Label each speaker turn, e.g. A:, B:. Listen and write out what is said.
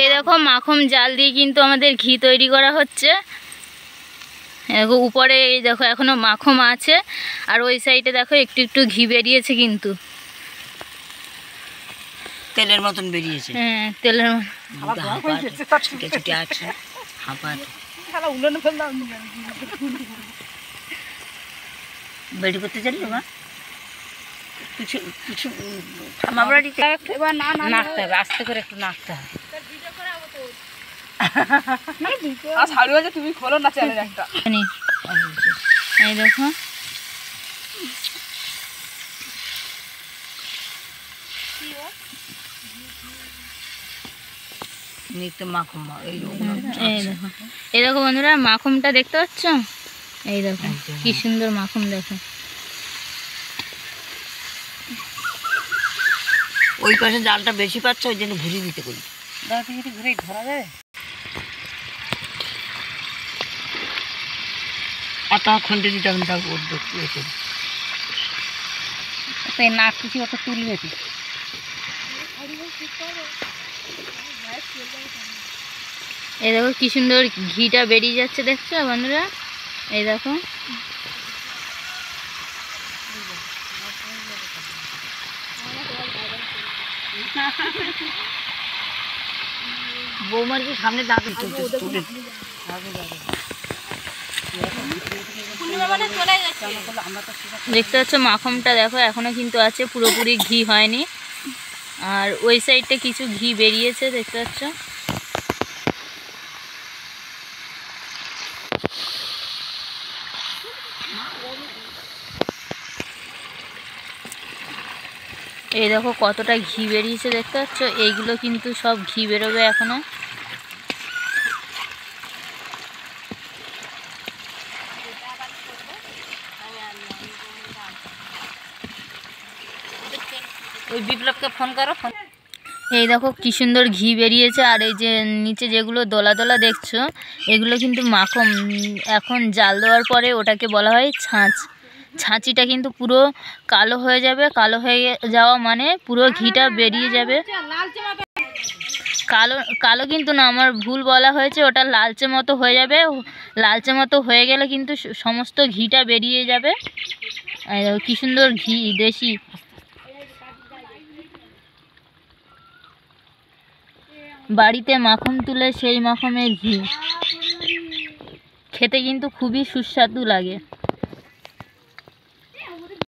A: এই দেখো মাখন জাল দিয়ে কিন্তু আমাদের ঘি তৈরি করা হচ্ছে। দেখো উপরে এই দেখো এখনো মাখন আছে, আর ওই সাইডে দেখো একটু একটু ঘি বেরিয়েছে, কিন্তু
B: তেলের মতন বেরিয়েছে।
A: হ্যাঁ, তেলের
B: বেড়ি করতে চাইলি মা কিছু কিছু
A: নাড়তে হবে, আস্তে করে একটু নাড়তে হবে।
C: তুমি খোলো না চ্যানেল একটা।
A: এই দেখো এই দেখো বন্ধুরা, মাখনটা দেখতে পাচ্ছ? এই দেখো কি সুন্দর মাখন, দেখো
B: ওই পাশে জালটা বেশি পাচ্ছে, ওই জন্য ঘুরিয়ে দিতে করি।
A: ঘুরে ধরা যাবে
B: আর তা খুঁজে দিতে হবে,
A: না কিছু একটা তুলবে কি। এই দেখো কি সুন্দর ঘিটা বেরিয়ে যাচ্ছে, দেখছো বন্ধুরা? এই দেখো
B: বৌমার কি সামনে দাঁড়িয়ে
A: দেখতে পাচ্ছ মাখনটা, দেখো এখনো কিন্তু আছে, পুরোপুরি ঘি হয়নি। আর ওই সাইডটা কিছু ঘি বেরিয়েছে, দেখতে পাচ্ছ? এই দেখো কতটা ঘি বেরিয়েছে, দেখতে পাচ্ছ? এইগুলো কিন্তু সব ঘি বেরোবে এখনো।
B: ওই বিপ্লবকে ফোন করো।
A: এই দেখো কি সুন্দর ঘি বেরিয়েছে, আর এই যে নিচে যেগুলো দোলা দোলা দেখছো, এগুলো কিন্তু মাখন। এখন জাল দেওয়ার পরে ওটাকে বলা হয় ছাঁচ। ছাঁচিটা কিন্তু পুরো কালো হয়ে যাবে, কালো হয়ে যাওয়া মানে পুরো ঘিটা বেরিয়ে যাবে। কালো কালো কিন্তু না, আমার ভুল বলা হয়েছে, ওটা লালচে মতো হয়ে যাবে। লালচে মতো হয়ে গেলে কিন্তু সমস্ত ঘিটা বেরিয়ে যাবে। কি সুন্দর ঘি, দেশি। বাড়িতে মাখন তুলে সেই মাখনের ঘি খেতে কিন্তু খুবই সুস্বাদু লাগে।